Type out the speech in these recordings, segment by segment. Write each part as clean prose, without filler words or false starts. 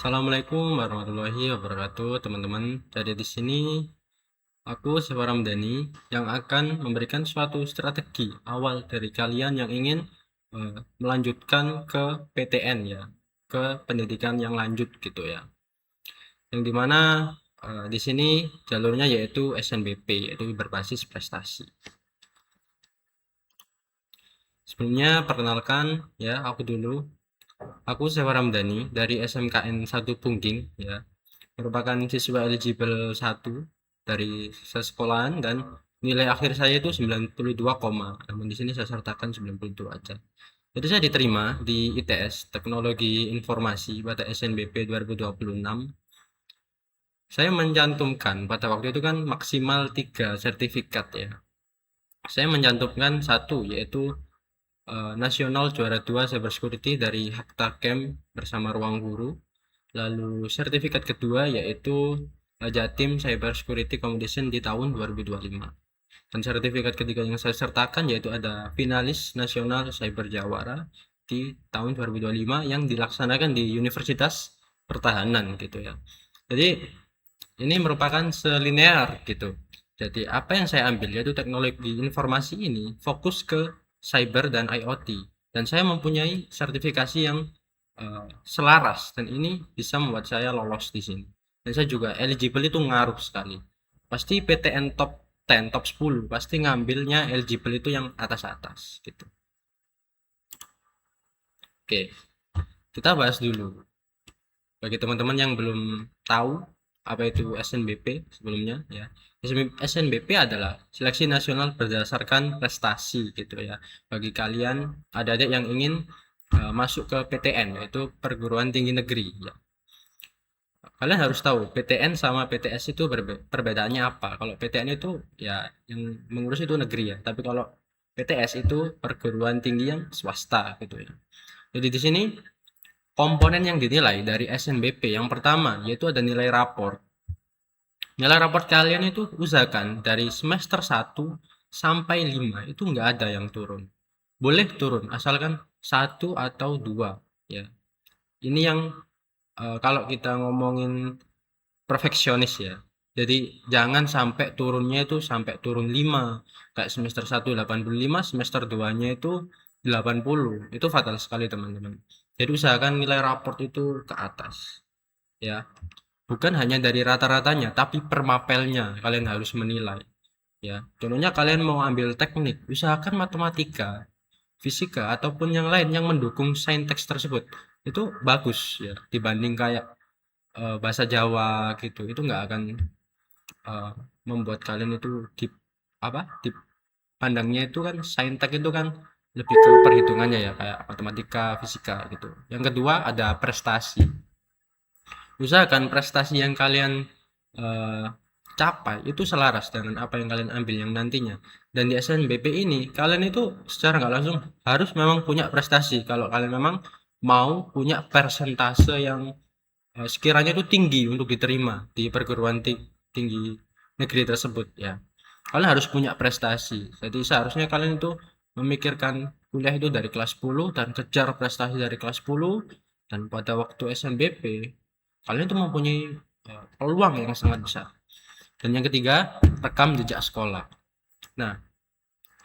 Assalamualaikum warahmatullahi wabarakatuh, teman-teman. Jadi di sini aku Siva Ramdhani yang akan memberikan suatu strategi awal dari kalian yang ingin melanjutkan ke PTN ya, ke pendidikan yang lanjut gitu ya. Yang dimana di sini jalurnya yaitu SNBP, yaitu berbasis prestasi. Sebelumnya perkenalkan ya, aku dulu. Aku Siva Ramdhani dari SMKN 1 Pungging ya. Merupakan siswa eligible 1 dari sesekolahan dan nilai akhir saya itu 92, namun di sini saya sertakan 92 aja. Jadi saya diterima di ITS Teknologi Informasi pada SNBP 2026. Saya mencantumkan pada waktu itu kan maksimal 3 sertifikat ya. Saya mencantumkan satu yaitu Nasional Juara 2 Cybersecurity dari Hakta Camp bersama Ruang Guru. Lalu sertifikat kedua yaitu Jatim Cyber Security Competition di tahun 2025. Dan sertifikat ketiga yang saya sertakan yaitu ada finalis nasional Cyber Jawara di tahun 2025 yang dilaksanakan di Universitas Pertahanan gitu ya. Jadi ini merupakan selinear gitu. Jadi apa yang saya ambil yaitu teknologi informasi ini fokus ke cyber dan IoT. Dan saya mempunyai sertifikasi yang selaras dan ini bisa membuat saya lolos di sini. Dan saya juga eligible itu ngaruh sekali. Pasti PTN top 10, top 10 pasti ngambilnya eligible itu yang atas-atas gitu. Oke, kita bahas dulu. Bagi teman-teman yang belum tahu apa itu SNBP sebelumnya ya. SNBP adalah seleksi nasional berdasarkan prestasi gitu ya. Bagi kalian adik-adik yang ingin masuk ke PTN yaitu perguruan tinggi negeri ya. Kalian harus tahu PTN sama PTS itu perbedaannya apa. Kalau PTN itu ya yang mengurus itu negeri ya, tapi kalau PTS itu perguruan tinggi yang swasta gitu ya. Jadi di sini komponen yang dinilai dari SNBP yang pertama yaitu ada nilai raport. Nilai raport kalian itu usahakan dari semester 1 sampai 5 itu nggak ada yang turun. Boleh turun asalkan 1 atau 2 ya. Ini yang kalau kita ngomongin perfeksionis ya. Jadi jangan sampai turunnya itu sampai turun 5. Kayak semester 1 85, semester 2-nya itu 80. Itu fatal sekali teman-teman. Jadi usahakan nilai raport itu ke atas ya. Bukan hanya dari rata-ratanya, tapi per mapelnya kalian harus menilai ya. Contohnya kalian mau ambil teknik, usahakan matematika, fisika ataupun yang lain yang mendukung saintek tersebut. Itu bagus ya dibanding kayak bahasa Jawa gitu. Itu nggak akan uh, membuat kalian itu di apa dipandangnya itu kan saintek itu kan lebih ke perhitungannya ya kayak matematika fisika gitu. Yang kedua ada prestasi. Usahakan prestasi yang kalian uh, capai itu selaras dengan apa yang kalian ambil yang nantinya. Dan di SNBP ini kalian itu secara nggak langsung harus memang punya prestasi kalau kalian memang mau punya persentase yang sekiranya itu tinggi untuk diterima di perguruan tinggi negeri tersebut ya. Kalian harus punya prestasi. Jadi seharusnya kalian itu memikirkan kuliah itu dari kelas 10 dan kejar prestasi dari kelas 10 dan pada waktu SNBP kalian itu mempunyai peluang yang sangat besar. Dan yang ketiga, rekam jejak sekolah. Nah,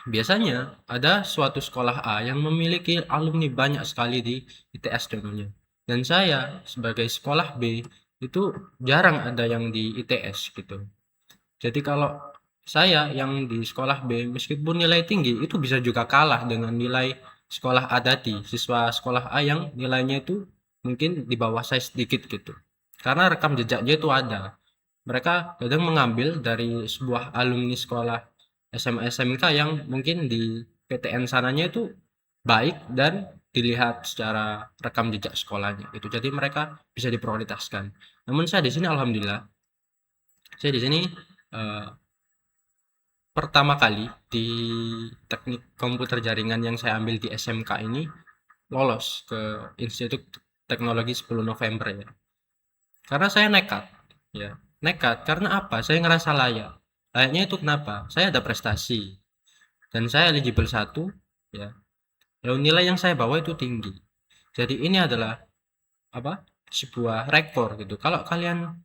biasanya ada suatu sekolah A yang memiliki alumni banyak sekali di ITS contohnya. Dan saya sebagai sekolah B itu jarang ada yang di ITS gitu. Jadi kalau saya yang di sekolah B meskipun nilai tinggi itu bisa juga kalah dengan nilai sekolah A tadi, siswa sekolah A yang nilainya itu mungkin di bawah saya sedikit gitu. Karena rekam jejaknya itu ada. Mereka kadang mengambil dari sebuah alumni sekolah SMA SMK yang mungkin di PTN sananya itu baik dan dilihat secara rekam jejak sekolahnya itu. Jadi mereka bisa diprioritaskan. Namun saya di sini alhamdulillah saya di sini eh, pertama kali di teknik komputer jaringan yang saya ambil di SMK ini lolos ke Institut Teknologi 10 November ya. Karena saya nekat ya. Nekat karena apa? Saya ngerasa layak. Layaknya itu kenapa? Saya ada prestasi dan saya eligible 1 ya. Lalu nilai yang saya bawa itu tinggi. Jadi ini adalah apa? sebuah rekor gitu. Kalau kalian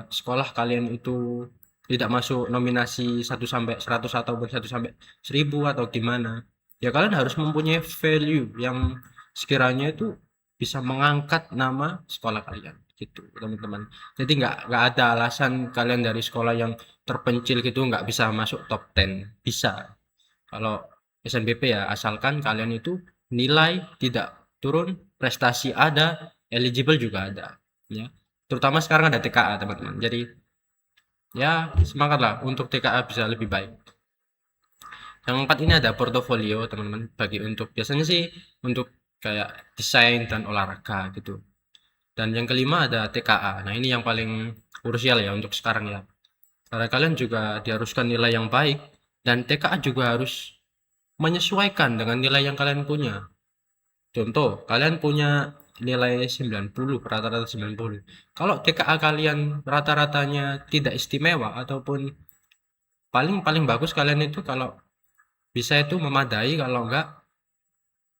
sekolah kalian itu tidak masuk nominasi 1 sampai 100 ataupun 1 sampai 1000 atau gimana, ya kalian harus mempunyai value yang sekiranya itu bisa mengangkat nama sekolah kalian gitu teman-teman. Jadi nggak ada alasan kalian dari sekolah yang terpencil gitu nggak bisa masuk top 10. Bisa kalau SNBP ya, asalkan kalian itu nilai tidak turun, prestasi ada, eligible juga ada ya. Terutama sekarang ada TKA teman-teman, jadi ya semangatlah untuk TKA bisa lebih baik. Yang keempat ini ada portofolio teman-teman, bagi untuk biasanya sih untuk kayak desain dan olahraga gitu. Dan yang kelima ada TKA. Nah ini yang paling krusial ya untuk sekarang ya, karena kalian juga diharuskan nilai yang baik, dan TKA juga harus menyesuaikan dengan nilai yang kalian punya. Contoh, kalian punya nilai 90, rata-rata 90. Kalau TKA kalian rata-ratanya tidak istimewa ataupun paling paling bagus, kalian itu kalau bisa itu memadai, kalau enggak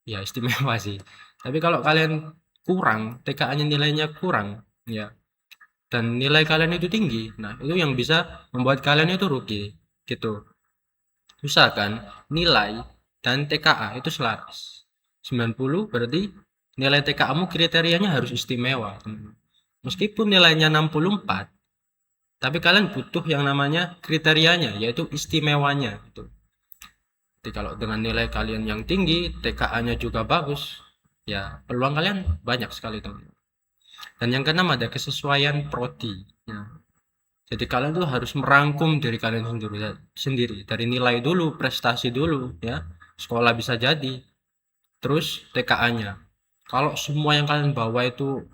ya istimewa sih. Tapi kalau kalian kurang, TKA-nya nilainya kurang ya, dan nilai kalian itu tinggi, nah itu yang bisa membuat kalian itu rugi gitu. Usahakan nilai dan TKA itu selaras. 90 berarti nilai TKA-mu kriterianya harus istimewa. Meskipun nilainya 64, tapi kalian butuh yang namanya kriterianya, yaitu istimewanya gitu. Jadi kalau dengan nilai kalian yang tinggi, TKA-nya juga bagus, ya peluang kalian banyak sekali teman. Dan yang keenam ada kesesuaian prodi. Ya. Jadi kalian tuh harus merangkum diri kalian sendiri dari nilai dulu, prestasi dulu ya. Sekolah bisa jadi, terus TKA-nya. Kalau semua yang kalian bawa itu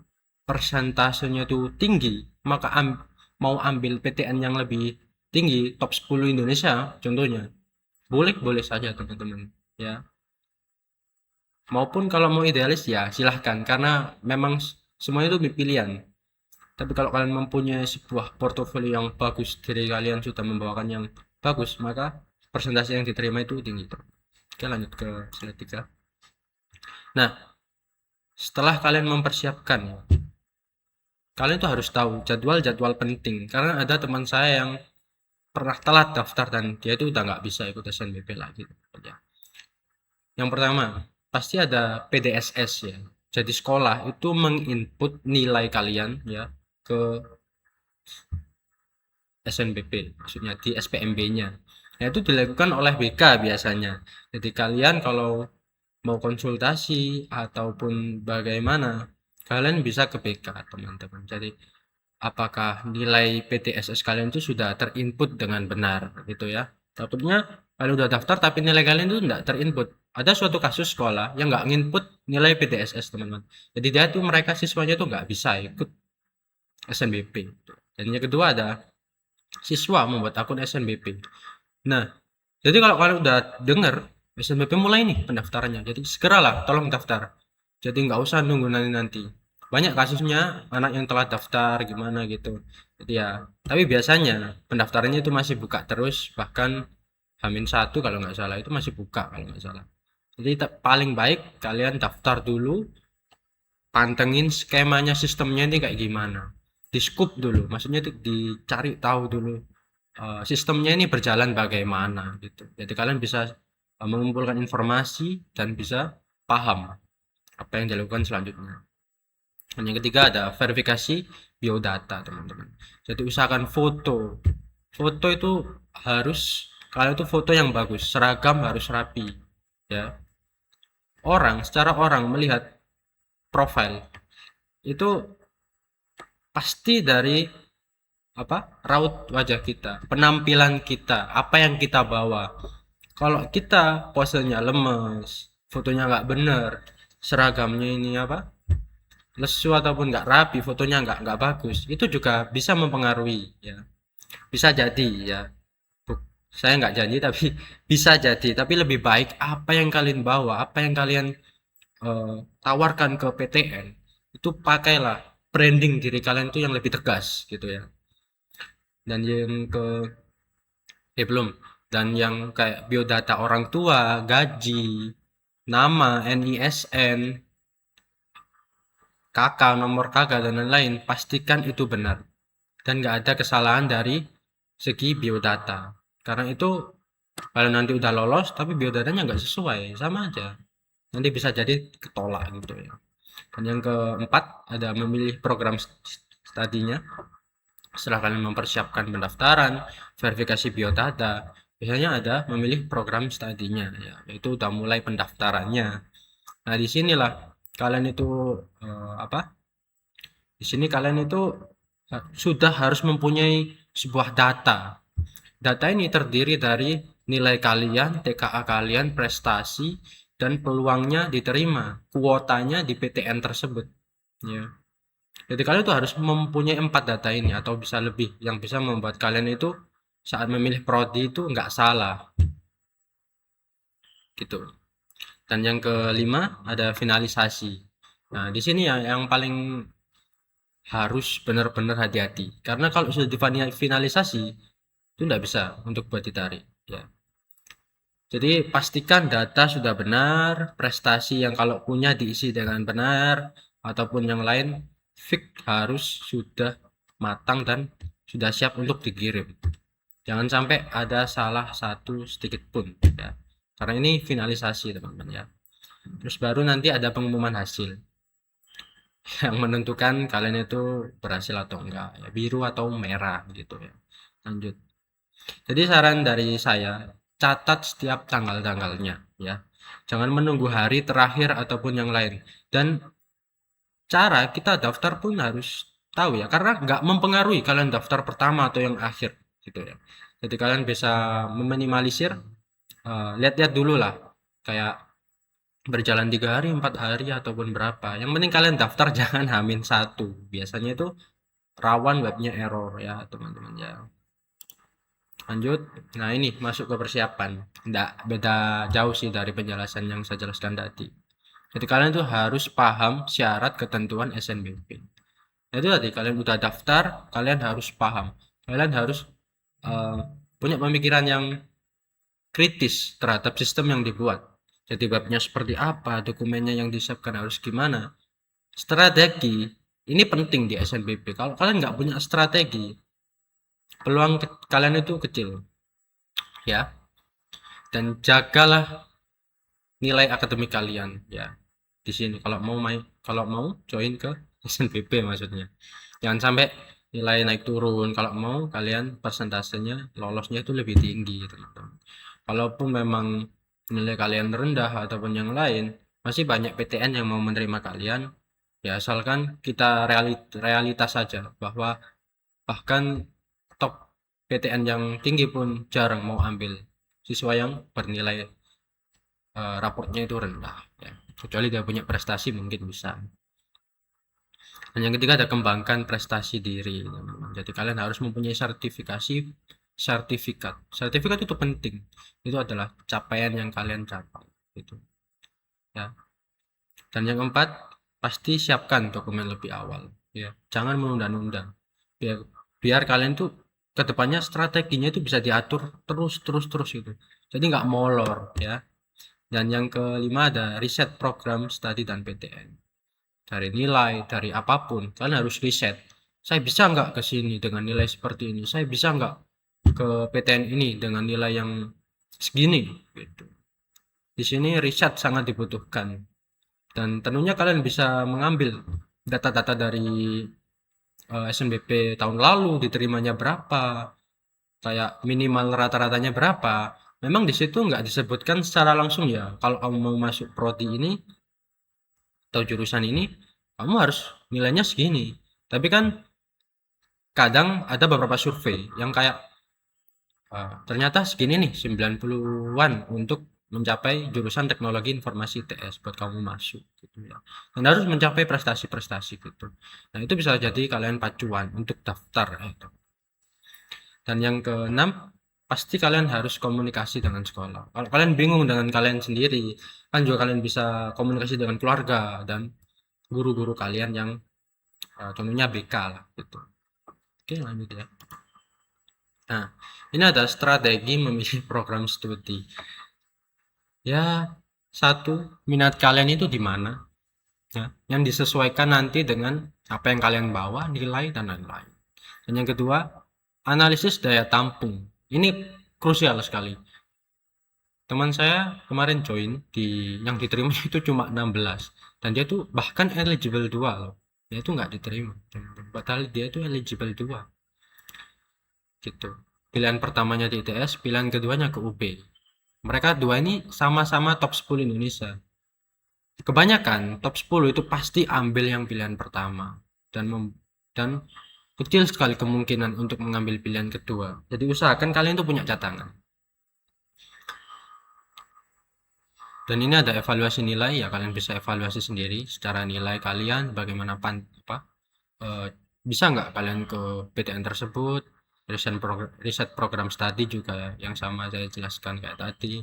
persentasenya itu tinggi, maka mau ambil PTN yang lebih tinggi, top 10 Indonesia contohnya, boleh saja teman-teman ya. Maupun kalau mau idealis ya silahkan, karena memang semuanya itu pilihan. Tapi kalau kalian mempunyai sebuah portofolio yang bagus, diri kalian sudah membawakan yang bagus, maka persentase yang diterima itu tinggi. Oke, lanjut ke slide 3. Nah, setelah kalian mempersiapkan, kalian tuh harus tahu jadwal-jadwal penting. Karena ada teman saya yang pernah telat daftar dan dia itu udah nggak bisa ikut SNBP lagi. Yang pertama, pasti ada PDSS ya. Jadi sekolah itu menginput nilai kalian ya ke SNBP, maksudnya di SPMB-nya. Nah, itu dilakukan oleh BK biasanya. Jadi kalian kalau mau konsultasi ataupun bagaimana, kalian bisa ke BK teman-teman. Jadi apakah nilai PTSS kalian itu sudah terinput dengan benar gitu ya. Takutnya kalau udah daftar tapi nilai kalian itu tidak terinput. Ada suatu kasus sekolah yang nggak nginput nilai PTSS teman-teman. Jadi dia tuh, mereka siswanya tuh nggak bisa ikut SNBP. Dan yang kedua ada siswa membuat akun SNBP. Nah, jadi kalau kalian udah dengar SNBP mulai nih pendaftarannya, jadi segeralah tolong daftar. Jadi nggak usah nunggu nanti. Banyak kasusnya anak yang telah daftar gimana gitu. Jadi ya, tapi biasanya pendaftarannya itu masih buka terus, bahkan H-1 kalau nggak salah itu masih buka kalau nggak salah. Jadi paling baik kalian daftar dulu, pantengin skemanya, sistemnya ini kayak gimana. Di scoop dulu, maksudnya itu dicari tahu dulu sistemnya ini berjalan bagaimana gitu. Jadi kalian bisa mengumpulkan informasi dan bisa paham apa yang dilakukan selanjutnya. Dan yang ketiga ada verifikasi biodata teman-teman. Jadi usahakan foto. Foto itu harus, kalian itu foto yang bagus, seragam harus rapi ya. Secara orang melihat profil itu pasti dari raut wajah kita, penampilan kita, apa yang kita bawa. Kalau kita posenya lemes, fotonya nggak bener, seragamnya ini lesu ataupun nggak rapi, fotonya nggak bagus, itu juga bisa mempengaruhi ya. Bisa jadi ya, saya nggak janji tapi bisa jadi. Tapi lebih baik apa yang kalian bawa, apa yang kalian tawarkan ke PTN, itu pakailah branding diri kalian itu yang lebih tegas gitu ya. Dan yang belum, dan yang kayak biodata orang tua, gaji, nama, NISN, KK, nomor KK dan lain-lain, pastikan itu benar dan nggak ada kesalahan dari segi biodata. Karena itu kalau nanti udah lolos tapi biodatanya nggak sesuai, sama aja. Nanti bisa jadi ketolak gitu ya. Dan yang keempat ada memilih program studinya. Setelah kalian mempersiapkan pendaftaran, verifikasi biodata, biasanya ada memilih program studinya ya, itu udah mulai pendaftarannya. Nah, disinilah kalian itu apa? Di sini kalian itu sudah harus mempunyai sebuah data. Data ini terdiri dari nilai kalian, TKA kalian, prestasi, dan peluangnya diterima, kuotanya di PTN tersebut. Ya. Jadi kalian itu harus mempunyai 4 data ini atau bisa lebih yang bisa membuat kalian itu saat memilih prodi itu nggak salah. Gitu. Dan yang kelima ada finalisasi. Nah, di sini yang paling harus benar-benar hati-hati. Karena kalau sudah difinalisasi itu nggak bisa untuk buat ditarik. Ya. Jadi pastikan data sudah benar, prestasi yang kalau punya diisi dengan benar, ataupun yang lain fix harus sudah matang dan sudah siap untuk dikirim. Jangan sampai ada salah satu sedikit pun ya. Karena ini finalisasi teman-teman ya. Terus baru nanti ada pengumuman hasil yang menentukan kalian itu berhasil atau enggak ya, biru atau merah gitu ya. Lanjut. Jadi saran dari saya, catat setiap tanggal-tanggalnya ya. Jangan menunggu hari terakhir ataupun yang lain. Dan cara kita daftar pun harus tahu ya, karena nggak mempengaruhi kalian daftar pertama atau yang akhir gitu ya. Jadi kalian bisa meminimalisir, lihat-lihat dulu lah, kayak berjalan 3 hari, 4 hari ataupun berapa. Yang penting kalian daftar jangan H-1. Biasanya itu rawan webnya error ya teman-teman ya. Lanjut. Nah, ini masuk ke persiapan. Nggak beda jauh sih dari penjelasan yang saya jelaskan tadi. Jadi kalian tuh harus paham syarat ketentuan SNBP. Itu tadi kalian udah daftar, kalian harus paham. Kalian harus uh, punya pemikiran yang kritis terhadap sistem yang dibuat. Jadi webnya seperti apa, dokumennya yang disiapkan harus gimana. Strategi ini penting di SNBP. Kalau kalian nggak punya strategi, peluang kalian itu kecil ya. Dan jagalah nilai akademik kalian ya di sini kalau mau join ke SNBP maksudnya. Jangan sampai nilai naik turun. Kalau mau kalian persentasenya lolosnya itu lebih tinggi teman-teman. Kalaupun memang nilai kalian rendah ataupun yang lain, masih banyak PTN yang mau menerima kalian ya, asalkan kita realitas saja bahwa bahkan top PTN yang tinggi pun jarang mau ambil siswa yang bernilai raportnya itu rendah ya. Kecuali dia punya prestasi mungkin bisa. Dan yang ketiga ada kembangkan prestasi diri teman-teman. Jadi kalian harus mempunyai sertifikat itu penting. Itu adalah capaian yang kalian capai itu ya. Dan yang keempat, pasti siapkan dokumen lebih awal ya. Jangan menunda-nunda, biar kalian tuh kedepannya strateginya itu bisa diatur terus gitu, jadi nggak molor ya. Dan yang kelima ada riset program studi dan PTN. Dari nilai, dari apapun, kalian harus riset. Saya bisa nggak ke sini dengan nilai seperti ini? Saya bisa nggak ke PTN ini dengan nilai yang segini? Gitu. Di sini riset sangat dibutuhkan. Dan tentunya kalian bisa mengambil data-data dari SNBP tahun lalu, diterimanya berapa, kayak minimal rata-ratanya berapa. Memang di situ nggak disebutkan secara langsung ya, kalau kamu mau masuk prodi ini atau jurusan ini kamu harus nilainya segini. Tapi kan kadang ada beberapa survei yang kayak ternyata segini nih 90-an untuk mencapai jurusan teknologi informasi TS buat kamu masuk gitu ya. Dan harus mencapai prestasi-prestasi gitu. Nah, itu bisa jadi kalian pacuan untuk daftar gitu. Dan yang keenam, pasti kalian harus komunikasi dengan sekolah. Kalau kalian bingung dengan kalian sendiri, kan juga kalian bisa komunikasi dengan keluarga dan guru-guru kalian yang contohnya BK lah gitu. Oke, lanjut ya. Nah, ini ada strategi memilih program studi. Ya, satu, minat kalian itu di mana? ya, yang disesuaikan nanti dengan apa yang kalian bawa, nilai dan lain-lain. Dan yang kedua, analisis daya tampung. Ini krusial sekali. Teman saya kemarin join yang diterima itu cuma 16 dan dia tuh bahkan eligible 2 loh. Dia itu nggak diterima. Padahal dia itu eligible 2 gitu. Pilihan pertamanya di ITS, pilihan keduanya ke UB. Mereka dua ini sama-sama top 10 Indonesia. Kebanyakan top 10 itu pasti ambil yang pilihan pertama dan kecil sekali kemungkinan untuk mengambil pilihan kedua. Jadi usahakan kalian tuh punya catangan. Dan ini ada evaluasi nilai ya, kalian bisa evaluasi sendiri secara nilai kalian bagaimana bisa nggak kalian ke PTN tersebut, riset program studi juga yang sama saya jelaskan kayak tadi.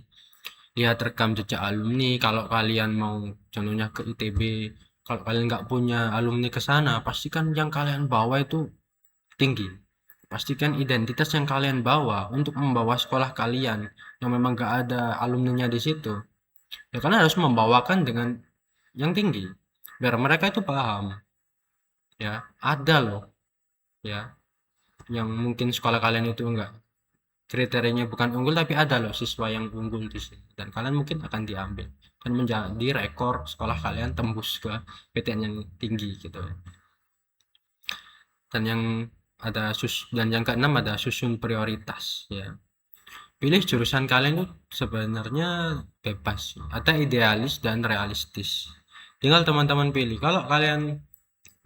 Lihat rekam jejak alumni, kalau kalian mau contohnya ke ITB, kalau kalian nggak punya alumni ke sana, pastikan yang kalian bawa itu tinggi. Pastikan identitas yang kalian bawa untuk membawa sekolah kalian yang memang nggak ada alumninya di situ. Ya kalian harus membawakan dengan yang tinggi biar mereka itu paham ya, ada loh ya yang mungkin sekolah kalian itu enggak kriterianya bukan unggul, tapi ada loh siswa yang unggul di sini dan kalian mungkin akan diambil dan menjadi rekor sekolah kalian tembus ke PTN yang tinggi gitu ya. Dan yang keenam ada susun prioritas ya. Pilih jurusan kalian itu sebenarnya bebas, ada idealis dan realistis. Tinggal teman-teman pilih. Kalau kalian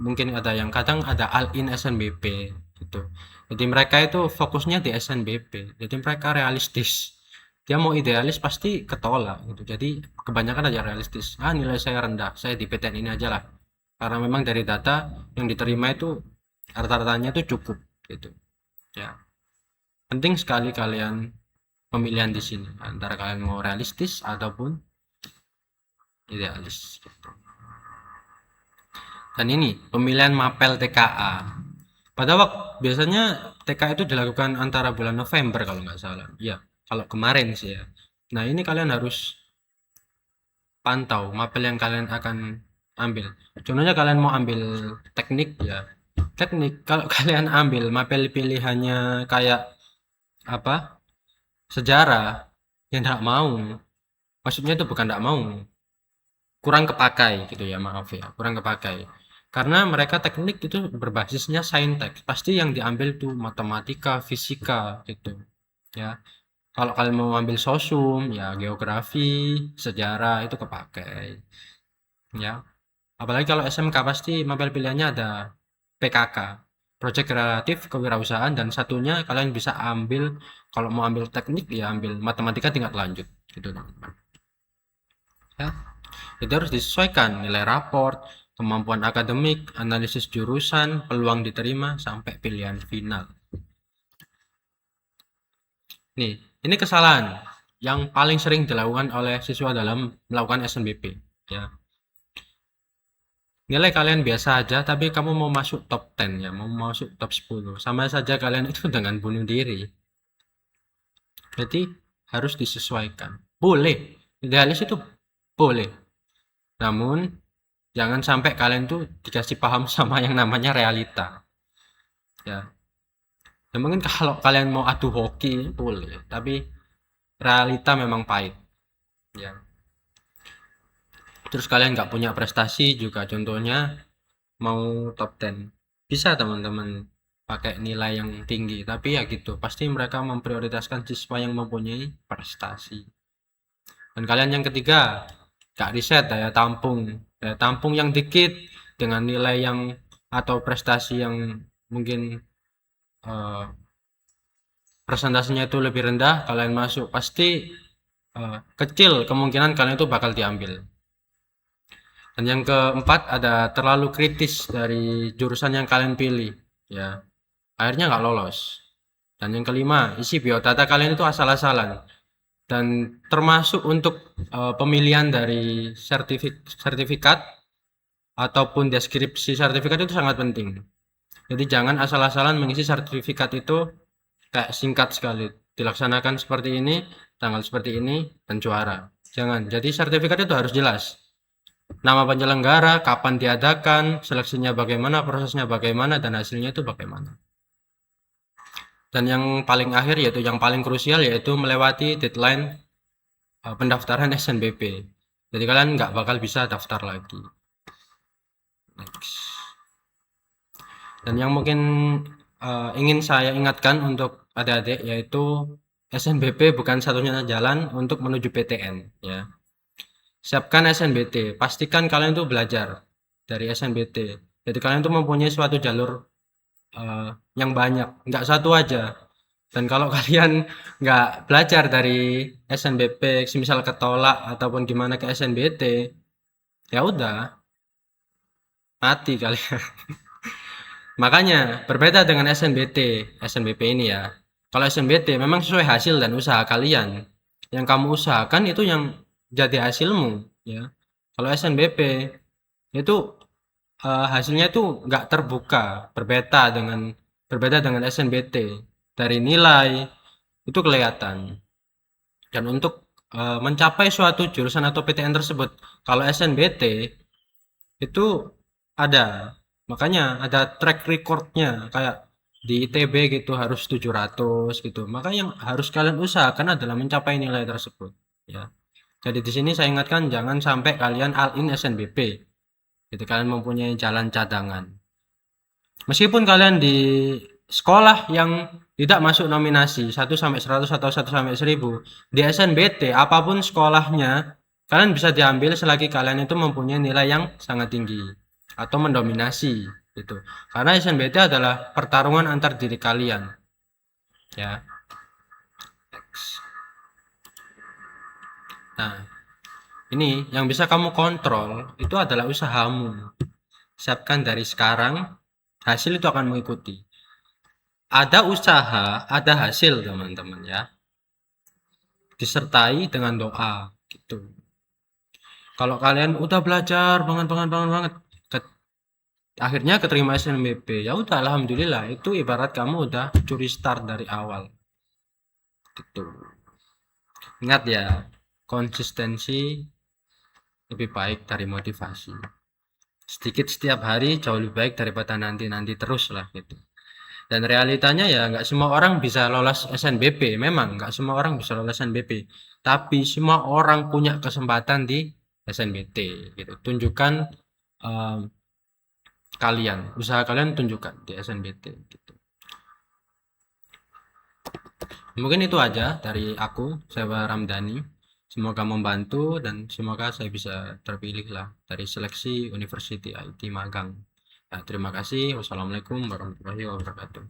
mungkin ada yang kadang ada all-in SNBP gitu. Jadi mereka itu fokusnya di SNBP. Jadi mereka realistis. Dia mau idealis pasti ketolak gitu. Jadi kebanyakan aja realistis. Nilai saya rendah, saya di PTN ini aja lah. Karena memang dari data yang diterima itu rata-ratanya itu cukup gitu. Ya. Penting sekali kalian pemilihan di sini antara kalian mau realistis ataupun idealis gitu. Dan ini pemilihan mapel TKA pada waktu biasanya TKA itu dilakukan antara bulan November kalau nggak salah ya, kalau kemarin sih ya. Nah ini kalian harus pantau mapel yang kalian akan ambil. Contohnya kalian mau ambil teknik ya, teknik kalau kalian ambil mapel pilihannya kayak apa, sejarah, yang tidak mau, maksudnya itu bukan tidak mau, kurang kepakai gitu ya, maaf ya, kurang kepakai karena mereka teknik itu berbasisnya saintek, pasti yang diambil tuh matematika, fisika gitu ya. Kalau kalian mau ambil sosum ya, geografi, sejarah itu kepakai ya. Apalagi kalau SMK pasti mapel pilihannya ada PKK, proyek kreatif kewirausahaan, dan satunya kalian bisa ambil kalau mau ambil teknik ya ambil matematika tingkat lanjut gitu teman-teman ya. Jadi harus disesuaikan nilai raport, kemampuan akademik, analisis jurusan, peluang diterima sampai pilihan final. Nih ini kesalahan yang paling sering dilakukan oleh siswa dalam melakukan SNBP ya. Nilai kalian biasa aja tapi kamu mau masuk top 10 ya, mau masuk top 10, sama saja kalian itu dengan bunuh diri. Jadi harus disesuaikan. Boleh idealis itu boleh, namun jangan sampai kalian tuh dikasih paham sama yang namanya realita ya. Ya mungkin kalau kalian mau adu hoki boleh, tapi realita memang pahit ya. Terus kalian nggak punya prestasi juga, contohnya mau top 10 bisa teman-teman pakai nilai yang tinggi, tapi ya gitu pasti mereka memprioritaskan siswa yang mempunyai prestasi. Dan kalian yang ketiga gak riset daya tampung yang dikit dengan nilai yang atau prestasi yang mungkin presentasinya itu lebih rendah, kalian masuk pasti kecil kemungkinan kalian itu bakal diambil. Dan yang keempat ada terlalu kritis dari jurusan yang kalian pilih ya, akhirnya nggak lolos. Dan yang kelima, isi biodata kalian itu asal-asalan, dan termasuk untuk pemilihan dari sertifikat ataupun deskripsi sertifikat itu sangat penting. Jadi jangan asal-asalan mengisi sertifikat itu kayak singkat sekali, dilaksanakan seperti ini, tanggal seperti ini, dan juara. Jangan. Jadi sertifikat itu harus jelas. nama penyelenggara, kapan diadakan, seleksinya bagaimana, prosesnya bagaimana, dan hasilnya itu bagaimana. Dan yang paling akhir yaitu yang paling krusial yaitu melewati deadline pendaftaran SNBP. Jadi kalian nggak bakal bisa daftar lagi. Next. Dan yang mungkin ingin saya ingatkan untuk adik-adik yaitu SNBP bukan satunya jalan untuk menuju PTN ya. Siapkan SNBT, pastikan kalian itu belajar dari SNBT. Jadi kalian itu mempunyai suatu jalur yang banyak, nggak satu aja. Dan kalau kalian nggak belajar dari SNBP, misal ketolak ataupun gimana ke SNBT, ya udah mati kalian. Makanya berbeda dengan SNBP ini ya. Kalau SNBT memang sesuai hasil dan usaha kalian. Yang kamu usahakan itu yang jadi hasilmu ya. Kalau SNBP itu hasilnya itu nggak terbuka, berbeda dengan SNBT. Dari nilai itu kelihatan. Dan untuk mencapai suatu jurusan atau PTN tersebut, kalau SNBT itu ada, makanya ada track recordnya kayak di ITB gitu harus 700 gitu. Maka yang harus kalian usahakan adalah mencapai nilai tersebut ya. Jadi di sini saya ingatkan jangan sampai kalian all in SNBP. Jadi kalian mempunyai jalan cadangan. Meskipun kalian di sekolah yang tidak masuk nominasi 1 sampai 100 atau 1 sampai 1000 di SNBT apapun sekolahnya kalian bisa diambil selagi kalian itu mempunyai nilai yang sangat tinggi atau mendominasi gitu. Karena SNBT adalah pertarungan antar diri kalian ya. Nah, ini yang bisa kamu kontrol itu adalah usahamu. Siapkan dari sekarang, hasil itu akan mengikuti. Ada usaha, ada hasil teman-teman ya. Disertai dengan doa gitu. Kalau kalian udah belajar banget, akhirnya keterima SNBP, ya udah alhamdulillah itu ibarat kamu udah curi start dari awal. Gitu. Ingat ya, konsistensi lebih baik dari motivasi. Sedikit setiap hari jauh lebih baik daripada nanti-nanti terus lah gitu. Dan realitanya ya nggak semua orang bisa lolos SNBP, memang nggak semua orang bisa lolos SNBP, tapi semua orang punya kesempatan di SNBT gitu. Tunjukkan um, usaha kalian tunjukkan di SNBT gitu. Mungkin itu aja dari aku, saya Ramdhani. Semoga membantu dan semoga saya bisa terpilih lah dari seleksi University IT Magang. Nah, terima kasih. Wassalamualaikum warahmatullahi wabarakatuh.